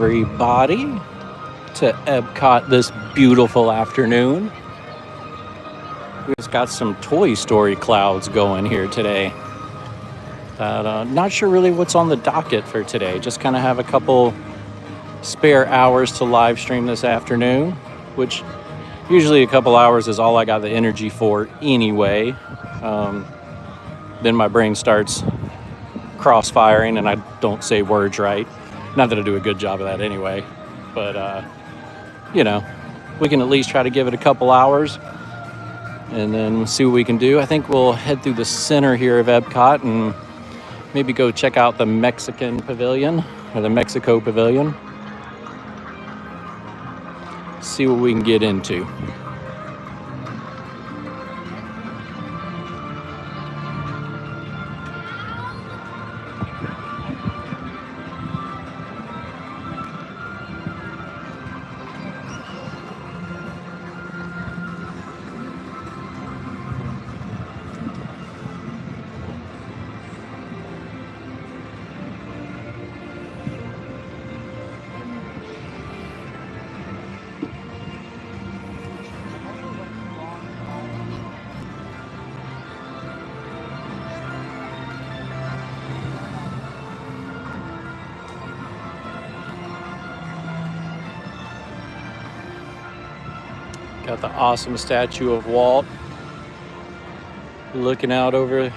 Everybody to Epcot this beautiful afternoon. We just got some Toy Story clouds going here today. Not sure really what's on the docket for today. Just kind of have a couple spare hours to live stream this afternoon, which usually a couple hours is all I got the energy for anyway. Then my brain starts cross-firing and I don't say words right. Not that I do a good job of that anyway, but we can at least try to give it a couple hours and then see what we can do. I think we'll head through the center here of Epcot and maybe go check out the Mexican pavilion or the Mexico pavilion. See what we can get into. Got the awesome statue of Walt looking out over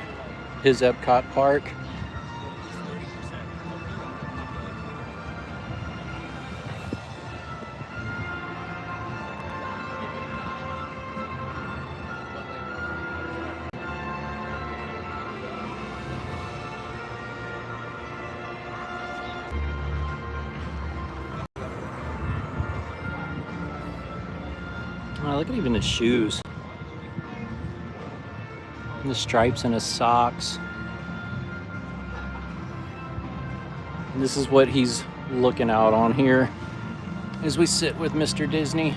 his Epcot park. Oh, look at even his shoes. And the stripes in his socks. And this is what he's looking out on here as we sit with Mr. Disney.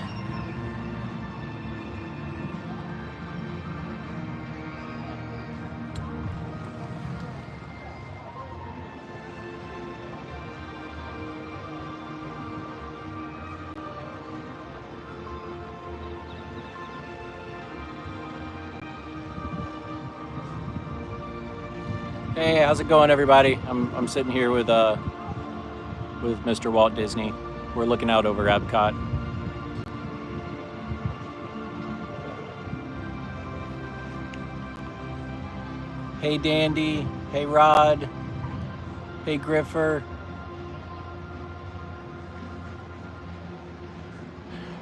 Hey, how's it going, everybody? I'm sitting here with Mr. Walt Disney. We're looking out over Epcot. Hey, Dandy. Hey, Rod. Hey, Griffer.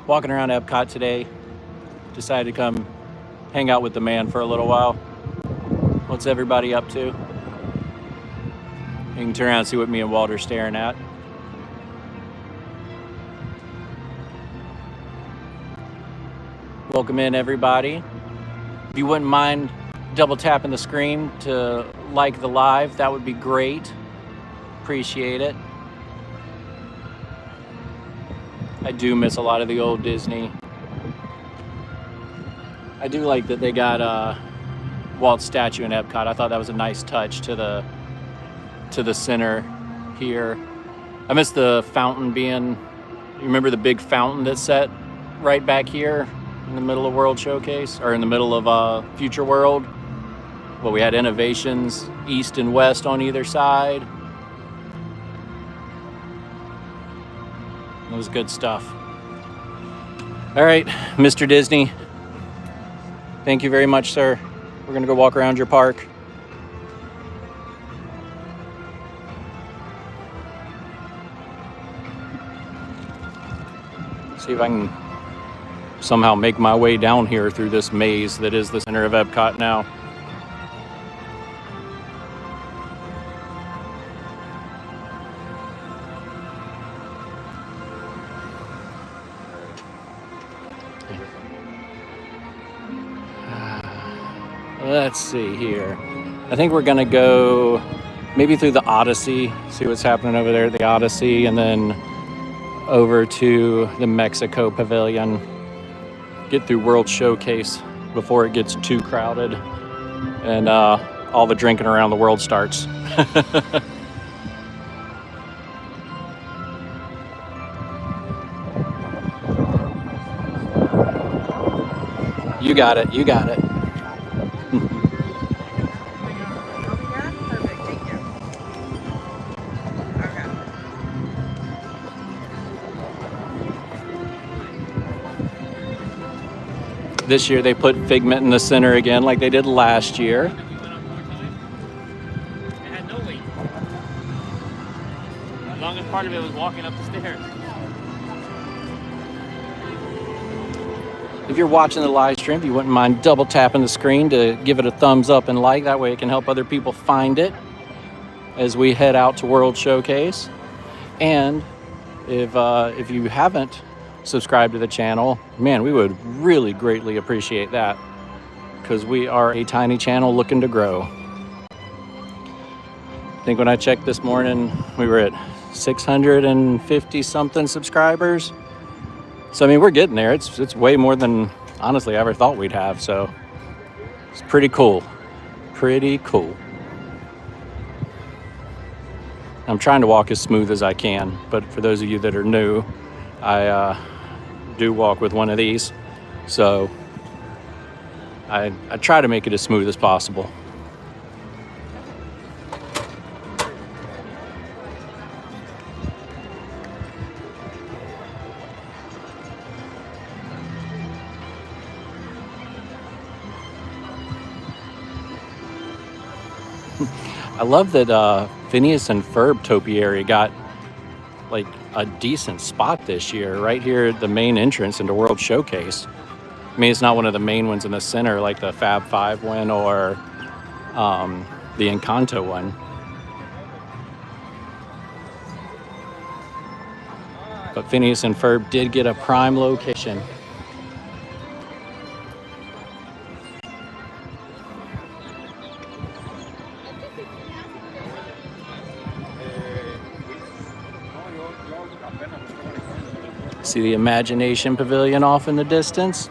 Walking around Epcot today. Decided to come hang out with the man for a little while. What's everybody up to? You can turn around and see what me and Walt are staring at. Welcome in, everybody. If you wouldn't mind double tapping the screen to like the live, that would be great. Appreciate it. I do miss a lot of the old Disney. I do like that they got Walt's statue in Epcot. I thought that was a nice touch to the center here. I miss the fountain being, you remember the big fountain that's set right back here in the middle of World Showcase, or in the middle of Future World? Well, we had innovations east and west on either side. It was good stuff. All right, Mr. Disney, thank you very much, sir. We're gonna go walk around your park. See if I can somehow make my way down here through this maze that is the center of Epcot now. Let's see here. I think we're gonna go maybe through the Odyssey, see what's happening over there at the Odyssey, and then over to the Mexico pavilion. Get through World Showcase before it gets too crowded and all the drinking around the world starts. You got it. You got it. Perfect. Thank you. Okay. This year they put Figment in the center again like they did last year. It had no weight. The longest part of it was walking up the stairs. If you're watching the live stream, if you wouldn't mind double tapping the screen to give it a thumbs up and like, that way it can help other people find it as we head out to World Showcase. And if you haven't subscribed to the channel, man, we would really greatly appreciate that, because we are a tiny channel looking to grow. I think when I checked this morning, we were at 650 something subscribers. So I mean, we're getting there. It's way more than honestly I ever thought we'd have. So it's pretty cool. Pretty cool. I'm trying to walk as smooth as I can, but for those of you that are new, I do walk with one of these. So I try to make it as smooth as possible. I love that Phineas and Ferb topiary got like a decent spot this year, right here at the main entrance into World Showcase. I mean, it's not one of the main ones in the center like the Fab Five one or the Encanto one. But Phineas and Ferb did get a prime location. See the Imagination Pavilion off in the distance?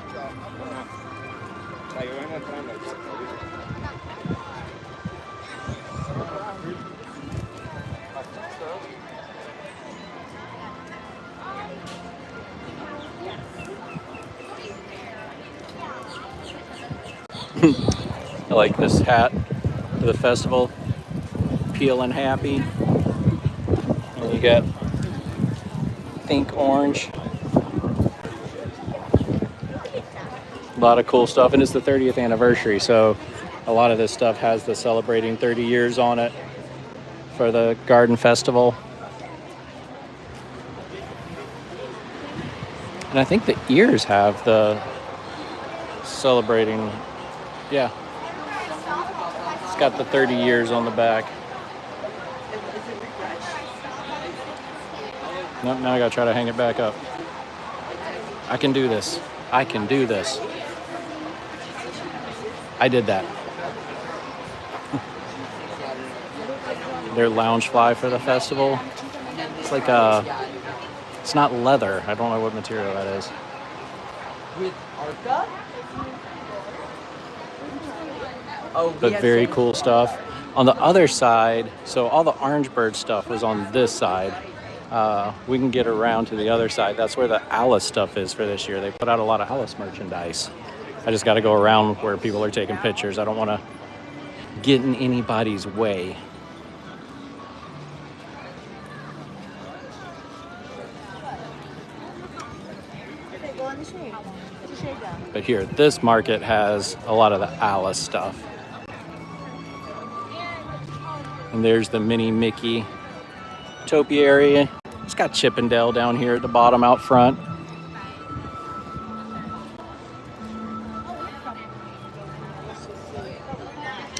I like this hat for the festival. Peel and Happy. And you got Think Orange. A lot of cool stuff, and it's the 30th anniversary, so a lot of this stuff has the celebrating 30 years on it for the Garden Festival. And I think the ears have the celebrating, yeah. It's got the 30 years on the back. Nope, now I gotta try to hang it back up. I can do this. I can do this. I did that. Their lounge fly for the festival. It's like it's not leather. I don't know what material that is. With Arca? But very cool stuff. On the other side, so all the Orange Bird stuff was on this side. We can get around to the other side. That's where the Alice stuff is for this year. They put out a lot of Alice merchandise. I just got to go around where people are taking pictures. I don't want to get in anybody's way. But here, this market has a lot of the Alice stuff. And there's the mini Mickey topiary. It's got Chippendale down here at the bottom out front.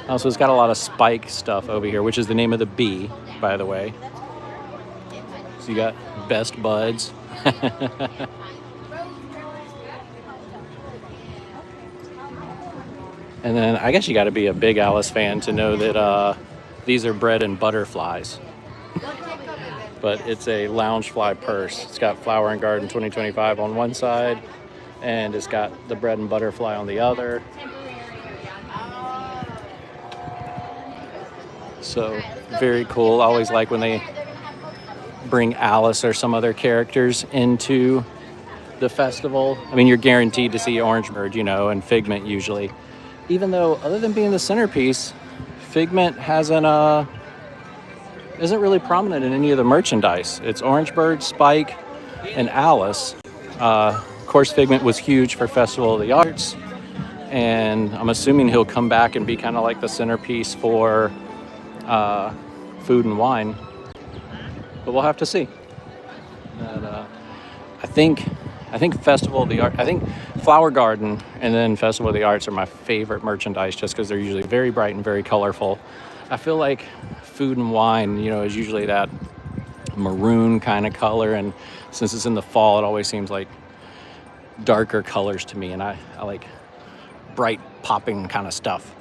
Also, it's got a lot of Spike stuff over here, which is the name of the bee, by the way. So you got Best Buds. And then I guess you got to be a big Alice fan to know that these are bread and butterflies. But it's a Loungefly purse. It's got Flower and Garden 2025 on one side, and it's got the bread and butterfly on the other. So very cool. I always like when they bring Alice or some other characters into the festival, I mean, you're guaranteed to see Orange Bird, and Figment usually. Even though, other than being the centerpiece, Figment isn't really prominent in any of the merchandise. It's Orange Bird, Spike, and Alice. Of course, Figment was huge for Festival of the Arts, and I'm assuming he'll come back and be kind of like the centerpiece for Food and Wine. But we'll have to see. But, I think Festival of the Arts, I think Flower Garden and then Festival of the Arts are my favorite merchandise just because they're usually very bright and very colorful. I feel like Food and Wine, is usually that maroon kind of color, and since it's in the fall, it always seems like darker colors to me, and I like bright, popping kind of stuff.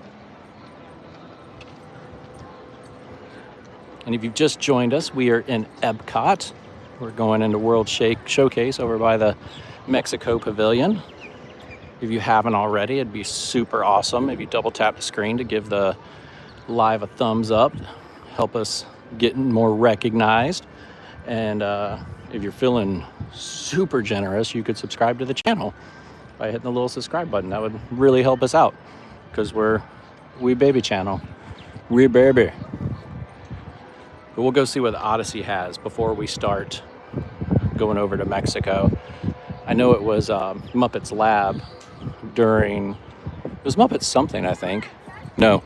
And if you've just joined us, we are in Epcot. We're going into World Showcase over by the Mexico Pavilion. If you haven't already, it'd be super awesome if you double tap the screen to give the live a thumbs up. Help us get more recognized. And if you're feeling super generous, you could subscribe to the channel by hitting the little subscribe button. That would really help us out because we're Wee Baby channel. Wee Baby. But we'll go see what the Odyssey has before we start going over to Mexico. I know it was Muppets Lab it was Muppets something, I think. No,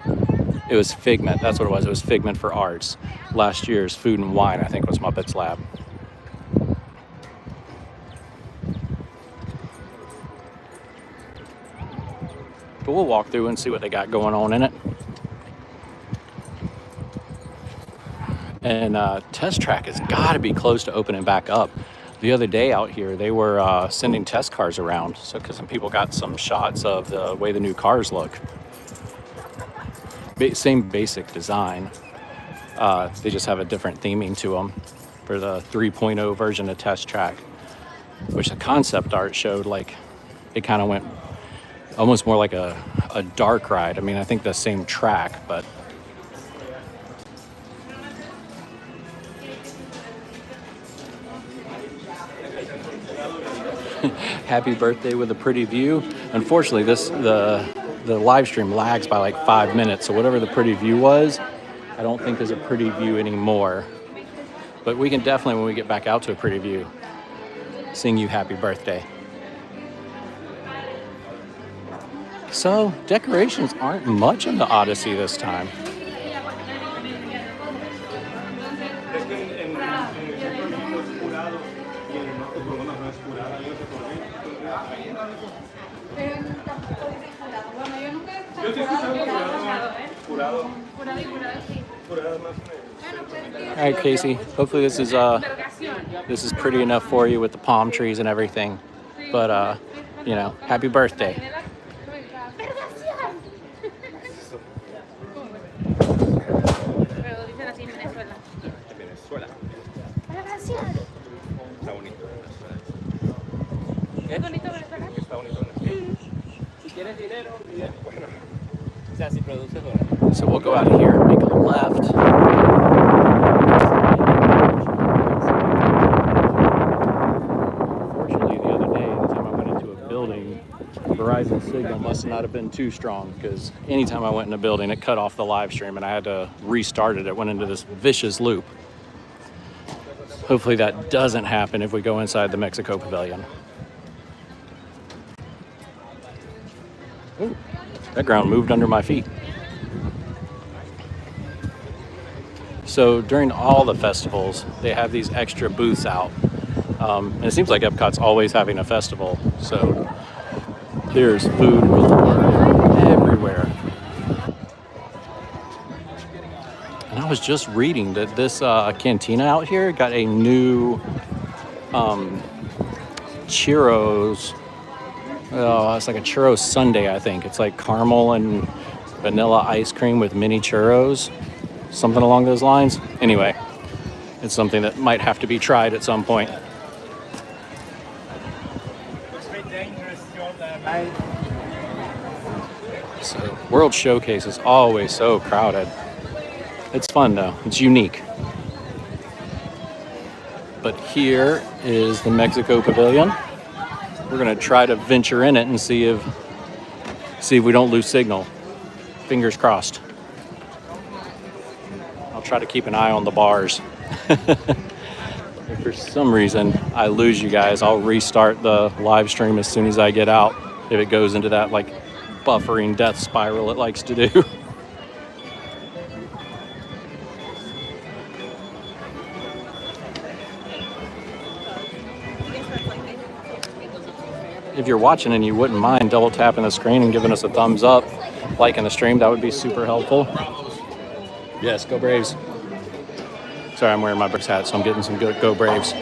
it was Figment. That's what it was. It was Figment for Arts. Last year's Food and Wine, I think, was Muppets Lab. But we'll walk through and see what they got going on in it. And Test Track has got to be close to opening back up. The other day out here, they were sending test cars around, so because some people got some shots of the way the new cars look. Same basic design. They just have a different theming to them for the 3.0 version of Test Track, which the concept art showed like it kind of went almost more like a dark ride. I mean, I think the same track, but happy birthday with a pretty view. Unfortunately, the live stream lags by like 5 minutes, so whatever the pretty view was, I don't think there's a pretty view anymore. But we can definitely, when we get back out to a pretty view, sing you happy birthday. So decorations aren't much in the Odyssey this time. All right, Casey. Hopefully this is pretty enough for you with the palm trees and everything. But happy birthday. So we'll go out of here and make a left. Unfortunately, the other day, anytime I went into a building, Verizon signal must not have been too strong, because anytime I went in a building, it cut off the live stream and I had to restart it. It went into this vicious loop. Hopefully that doesn't happen if we go inside the Mexico Pavilion. Ooh, that ground moved under my feet. So during all the festivals, they have these extra booths out. And it seems like Epcot's always having a festival. So there's food everywhere. And I was just reading that this cantina out here got a new churros. Oh, it's like a churros sundae, I think. It's like caramel and vanilla ice cream with mini churros. Something along those lines. Anyway, it's something that might have to be tried at some point. So, World Showcase is always so crowded. It's fun though. It's unique. But here is the Mexico Pavilion. We're gonna try to venture in it and see if we don't lose signal. Fingers crossed. I'll try to keep an eye on the bars. If for some reason I lose you guys, I'll restart the live stream as soon as I get out. If it goes into that like buffering death spiral it likes to do. If you're watching and you wouldn't mind double tapping the screen and giving us a thumbs up, liking the stream, that would be super helpful. Yes, go Braves. Sorry, I'm wearing my Braves hat, so I'm getting some good go Braves.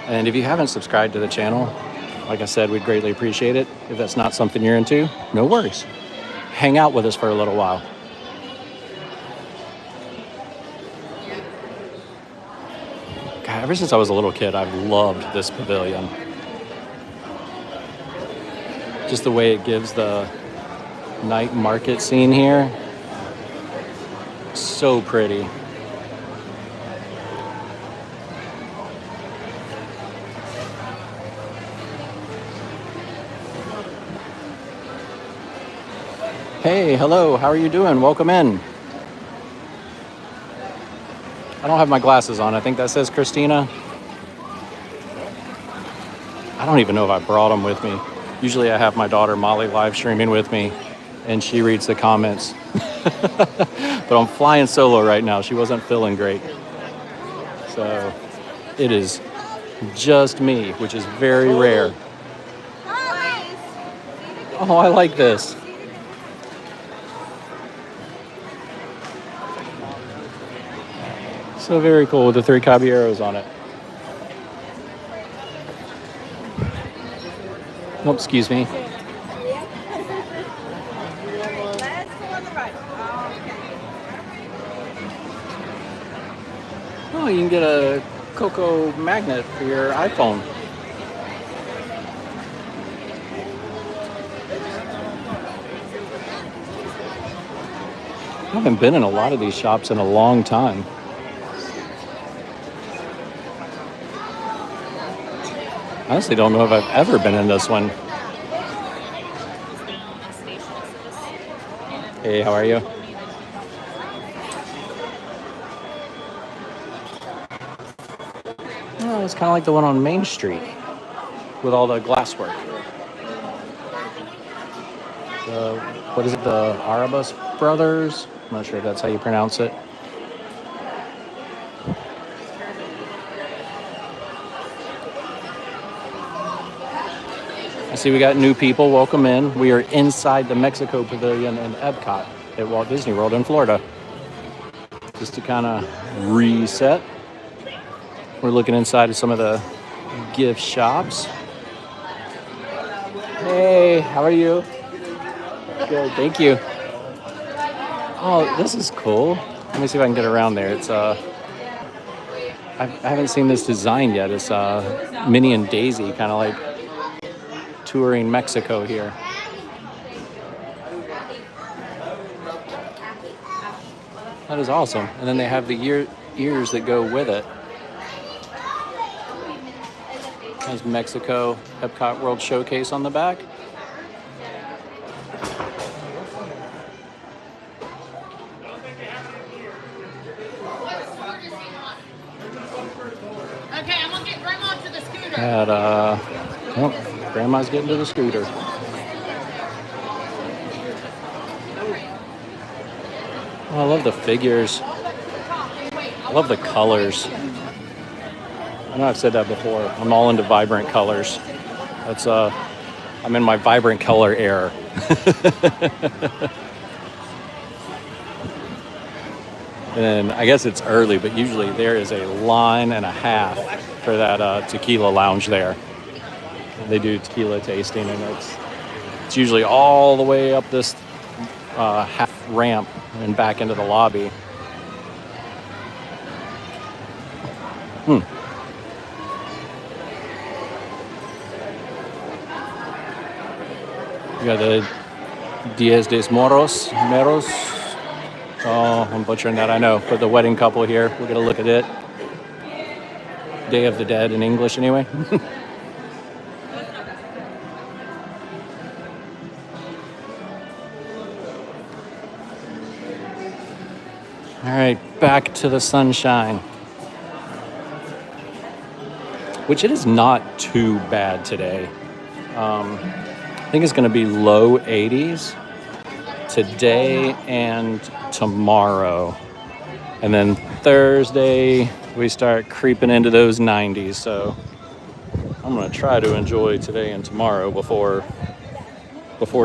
And if you haven't subscribed to the channel, like I said, we'd greatly appreciate it. If that's not something you're into, no worries. Hang out with us for a little while. God, ever since I was a little kid, I've loved this pavilion. Just the way it gives the night market scene here. So pretty. Hey, hello, how are you doing? Welcome in. I don't have my glasses on. I think that says Christina. I don't even know if I brought them with me. Usually I have my daughter Molly live streaming with me and she reads the comments. But I'm flying solo right now. She wasn't feeling great. So it is just me, which is very rare. Oh, I like this. So very cool with the 3 caballeros on it. Oh, excuse me. Oh, you can get a Coco magnet for your iPhone. I haven't been in a lot of these shops in a long time. I honestly don't know if I've ever been in this one. Hey, how are you? Oh, it's kind of like the one on Main Street with all the glasswork. What is it? The Arabus Brothers? I'm not sure if that's how you pronounce it. I see we got new people. Welcome in. We are inside the Mexico Pavilion in Epcot at Walt Disney World in Florida. Just to kind of reset. We're looking inside of some of the gift shops. Hey, how are you? Good, thank you. Oh, this is cool. Let me see if I can get around there. It's I haven't seen this design yet. It's Minnie and Daisy, kind of like touring Mexico here. That is awesome. And then they have the ears that go with it. Has Mexico Epcot World Showcase on the back. Okay, I'm gonna get Grandma to the scooter. And, oh, Grandma's getting to the scooter. Oh, I love the figures. I love the colors. I know I've said that before. I'm all into vibrant colors. That's I'm in my vibrant color era. And I guess it's early, but usually there is a line and a half for that tequila lounge there. They do tequila tasting, and it's usually all the way up this half ramp and back into the lobby. You got the Diez de Moros. Oh, I'm butchering that, I know. But the wedding couple here, we're gonna look at it. Day of the Dead in English, anyway. All right, back to the sunshine. Which it is not too bad today. I think it's going to be low 80s today and tomorrow. And then Thursday, we start creeping into those 90s. So I'm going to try to enjoy today and tomorrow before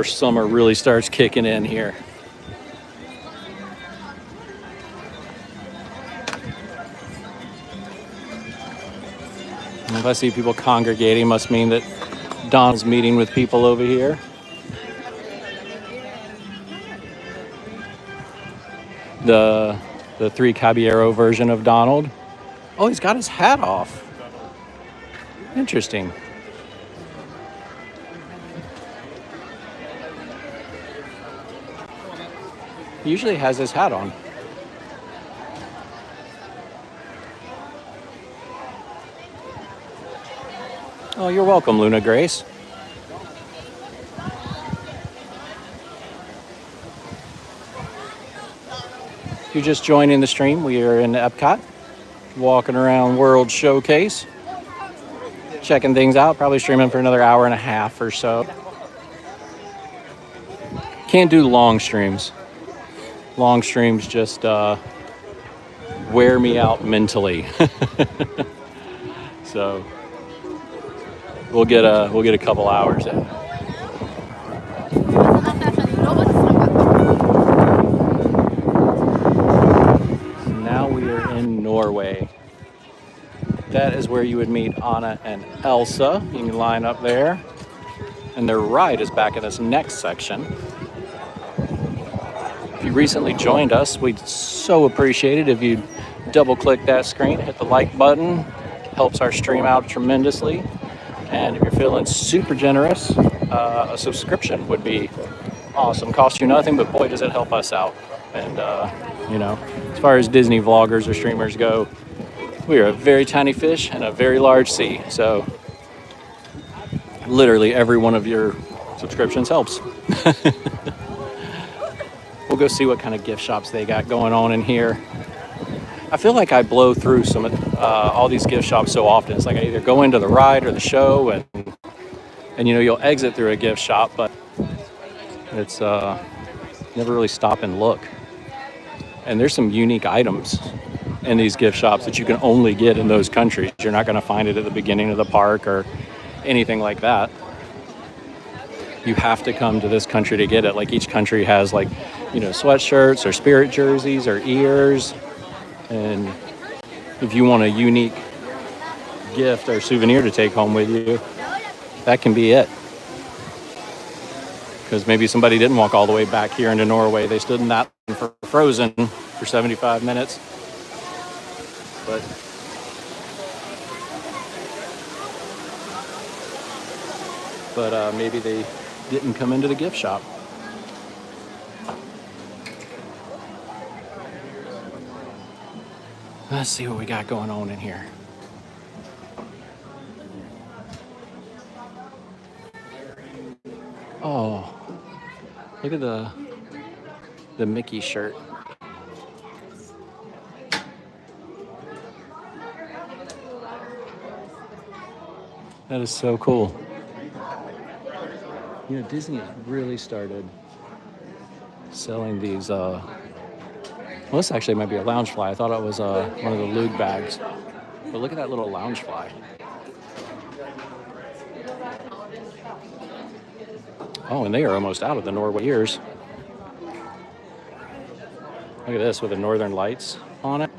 summer really starts kicking in here. And if I see people congregating, must mean that Don's meeting with people over here. The Three Caballero version of Donald. Oh, he's got his hat off. Interesting. He usually has his hat on. Oh, you're welcome, Luna Grace. If you're just joining the stream, we are in Epcot, walking around World Showcase, checking things out, probably streaming for another hour and a half or so. Can't do long streams. Long streams just wear me out mentally. So we'll get a couple hours in. Now we are in Norway. That is where you would meet Anna and Elsa. You can line up there. And their ride is back in this next section. If you recently joined us, we'd so appreciate it if you'd double click that screen, hit the like button. Helps our stream out tremendously. And if you're feeling super generous, a subscription would be awesome. Costs you nothing, but boy, does it help us out. And, as far as Disney vloggers or streamers go, we are a very tiny fish in a very large sea. So literally every one of your subscriptions helps. We'll go see what kind of gift shops they got going on in here. I feel like I blow through all these gift shops so often. It's like I either go into the ride or the show, and you'll exit through a gift shop, but it's never really stop and look. And there's some unique items in these gift shops that you can only get in those countries. You're not going to find it at the beginning of the park or anything like that. You have to come to this country to get it. Like each country has sweatshirts or spirit jerseys or ears. And if you want a unique gift or souvenir to take home with you, that can be it. Because maybe somebody didn't walk all the way back here into Norway. They stood in that line for Frozen for 75 minutes. But maybe they didn't come into the gift shop. Let's see what we got going on in here. Oh, look at the Mickey shirt. That is so cool. Disney has really started selling these. Well, this actually might be a Loungefly. I thought it was one of the Lug bags. But look at that little Loungefly. Oh, and they are almost out of the Norway ears. Look at this with the Northern Lights on it.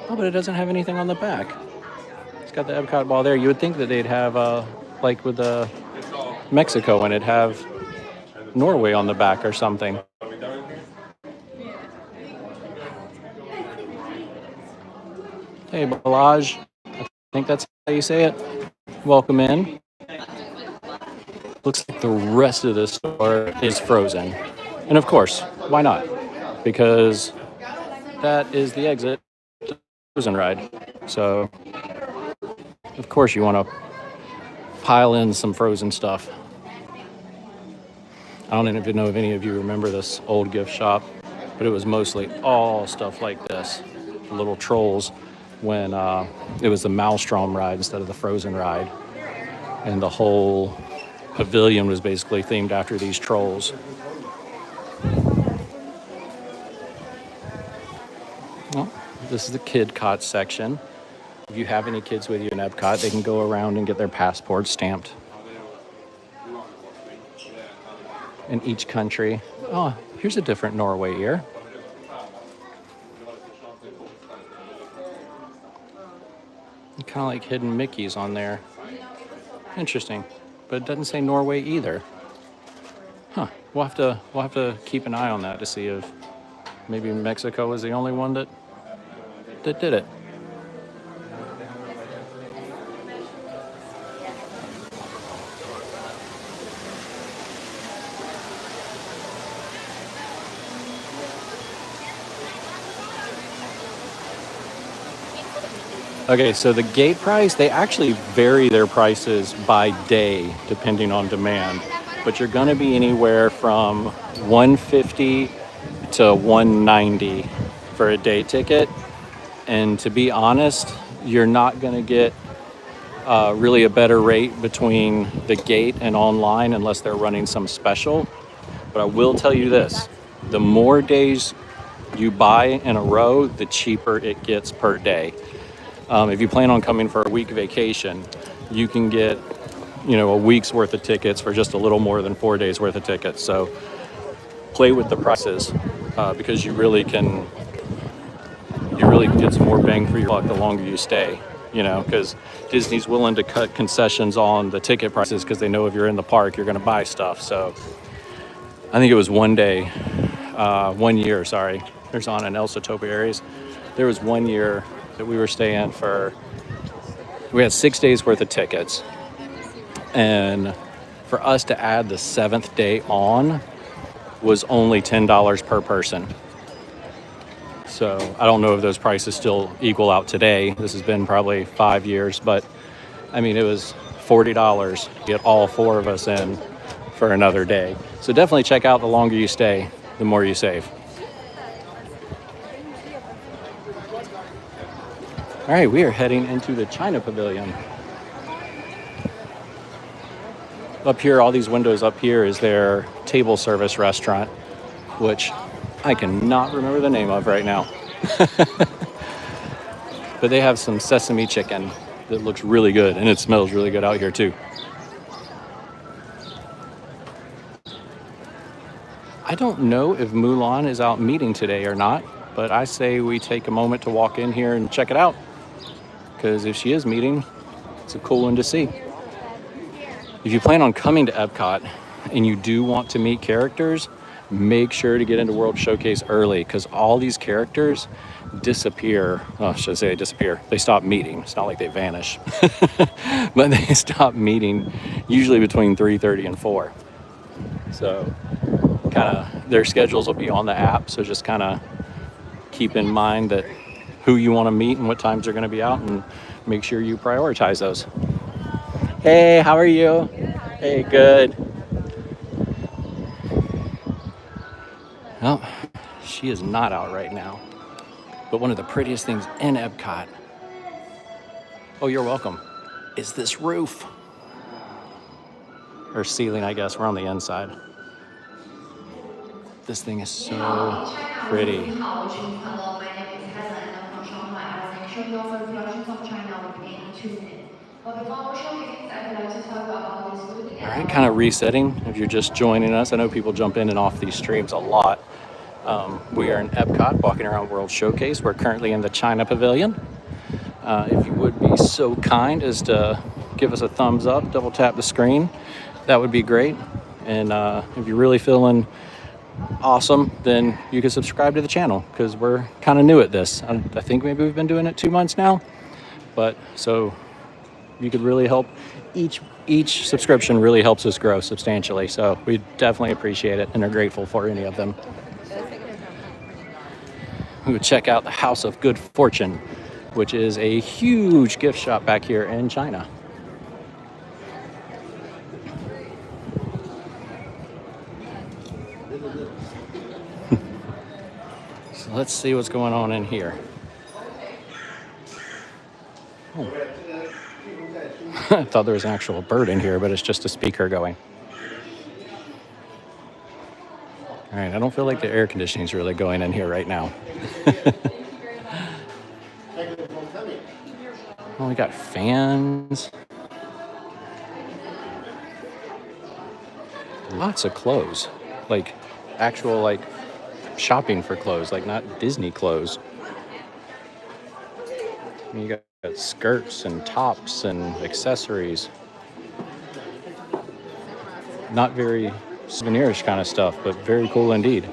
Oh, but it doesn't have anything on the back. It's got the Epcot ball there. You would think that they'd have, like with the Mexico, and it'd have Norway on the back or something. Hey, Balaj. I think that's how you say it. Welcome in. Looks like the rest of the store is Frozen. And of course, why not? Because that is the exit to the Frozen ride. So of course you want to pile in some frozen stuff. I don't even know if any of you remember this old gift shop, but it was mostly all stuff like this, little trolls, when it was the Maelstrom ride instead of the Frozen ride. And the whole pavilion was basically themed after these trolls. Well, this is the kid cot section. If you have any kids with you in Epcot, they can go around and get their passports stamped. In each country. Oh, here's a different Norway ear. Kind of like hidden Mickeys on there. Interesting, but it doesn't say Norway either. Huh? We'll have to keep an eye on that to see if maybe Mexico was the only one that did it. Okay, so the gate price, they actually vary their prices by day depending on demand, but you're going to be anywhere from $150 to $190 for a day ticket. And to be honest, you're not going to get really a better rate between the gate and online unless they're running some special. But I will tell you this, the more days you buy in a row, the cheaper it gets per day. If you plan on coming for a week vacation, you can get, a week's worth of tickets for just a little more than 4 days worth of tickets. So play with the prices because you really can get some more bang for your buck the longer you stay. Because Disney's willing to cut concessions on the ticket prices because they know if you're in the park, you're going to buy stuff. So I think it was 1 year, there's on in El Sotopa areas. There was 1 year that we were staying we had 6 days worth of tickets. And for us to add the 7th day on was only $10 per person. So I don't know if those prices still equal out today. This has been probably 5 years, but I mean, it was $40 to get all 4 of us in for another day. So definitely check out the longer you stay, the more you save. All right, we are heading into the China Pavilion. Up here, all these windows up here is their table service restaurant, which I cannot remember the name of right now. But they have some sesame chicken that looks really good, and it smells really good out here too. I don't know if Mulan is out meeting today or not, but I say we take a moment to walk in here and check it out. Because if she is meeting, it's a cool one to see. If you plan on coming to Epcot and you do want to meet characters, make sure to get into World Showcase early because all these characters disappear. Oh, should I say they disappear? They stop meeting. It's not like they vanish. But they stop meeting usually between 3:30 and 4. So kind of their schedules will be on the app. So just kind of keep in mind that who you want to meet and what times they're going to be out, and make sure you prioritize those. Hey, how are you? Hey, good. Well, she is not out right now. But one of the prettiest things in Epcot, oh, you're welcome, is this roof. Or ceiling, I guess. We're on the inside. This thing is so pretty. All right, kind of resetting if you're just joining us. I know people jump in and off these streams a lot. We are in Epcot, walking around World Showcase. We're currently in the China Pavilion. If you would be so kind as to give us a thumbs up, double tap the screen, that would be great. And if you're really feeling awesome, then you can subscribe to the channel because we're kind of new at this. I think maybe we've been doing it 2 months now, but so you could really help. Each subscription really helps us grow substantially, so we definitely appreciate it and are grateful for any of them. We would check out the House of Good Fortune. which is a huge gift shop back here in China. So let's see what's going on in here. Oh. I thought there was an actual bird in here, but it's just a speaker going. All right, I don't feel like the air conditioning is really going in here right now. Oh, we got fans. Lots of clothes. Like actual like shopping for clothes, like not Disney clothes. I mean, you got skirts and tops and accessories. Not very souvenirs kind of stuff, but very cool indeed.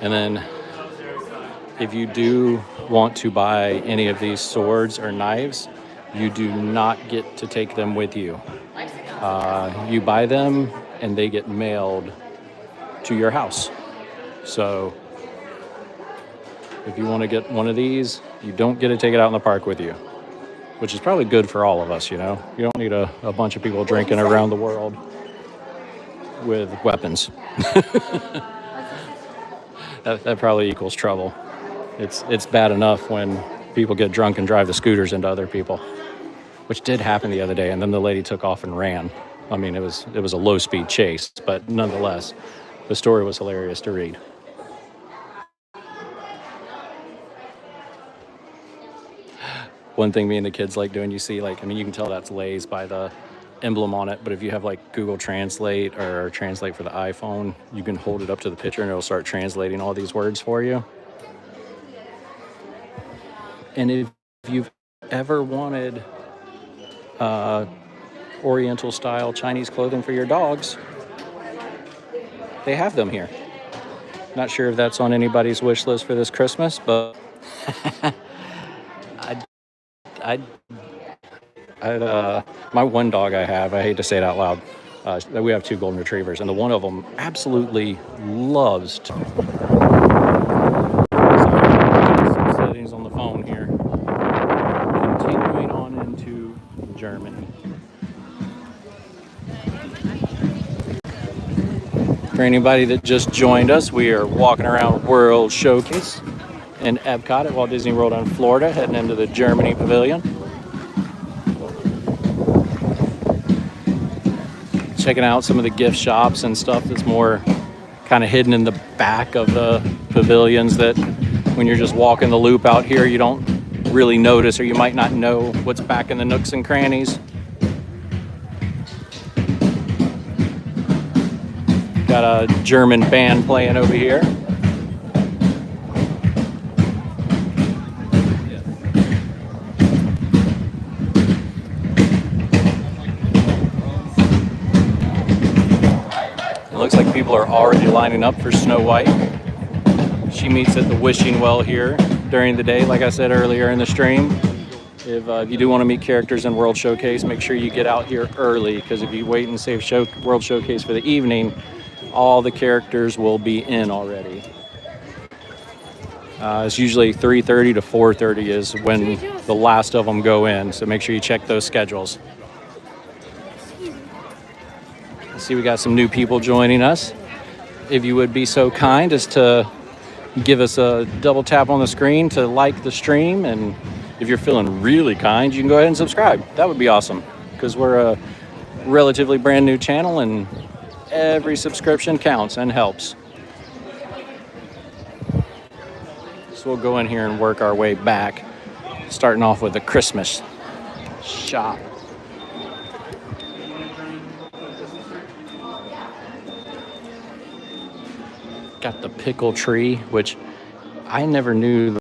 And then if you do want to buy any of these swords or knives, you do not get to take them with you. You buy them and they get mailed to your house. So if you want to get one of these, you don't get to take it out in the park with you, which is probably good for all of us, you know? You don't need a bunch of people drinking around the world with weapons. that probably equals trouble. It's bad enough when people get drunk and drive the scooters into other people, which did happen the other day, and then the lady took off and ran. I mean, it was a low-speed chase, but nonetheless, the story was hilarious to read. One thing me and the kids like doing, you see, like, I mean, you can tell that's Lay's by the emblem on it, but if you have like Google Translate or Translate for the iPhone, you can hold it up to the picture and it'll start translating all these words for you. And if you've ever wanted Oriental style Chinese clothing for your dogs, they have them here. Not sure if that's on anybody's wish list for this Christmas, but my one dog I hate to say it out loud, we have 2 golden retrievers, and the one of them absolutely loves to... Some settings on the phone here. Continuing on into Germany. For anybody that just joined us, we are walking around World Showcase in Epcot at Walt Disney World in Florida, heading into the Germany pavilion. Checking out some of the gift shops and stuff that's more kind of hidden in the back of the pavilions, that when you're just walking the loop out here, you don't really notice, or you might not know what's back in the nooks and crannies. Got a German band playing over here. Looks like people are already lining up for Snow White. She meets at the wishing well here during the day, like I said earlier in the stream. If you do want to meet characters in World Showcase, make sure you get out here early, because if you wait and save World Showcase for the evening, all the characters will be in already. It's usually 3:30 to 4:30 is when the last of them go in, so make sure you check those schedules. See, we got some new people joining us. If you would be so kind as to give us a double tap on the screen to like the stream, and if you're feeling really kind, you can go ahead and subscribe. That would be awesome, because we're a relatively brand new channel and every subscription counts and helps. So we'll go in here and work our way back, starting off with the Christmas shop. Got the pickle tree, which I never knew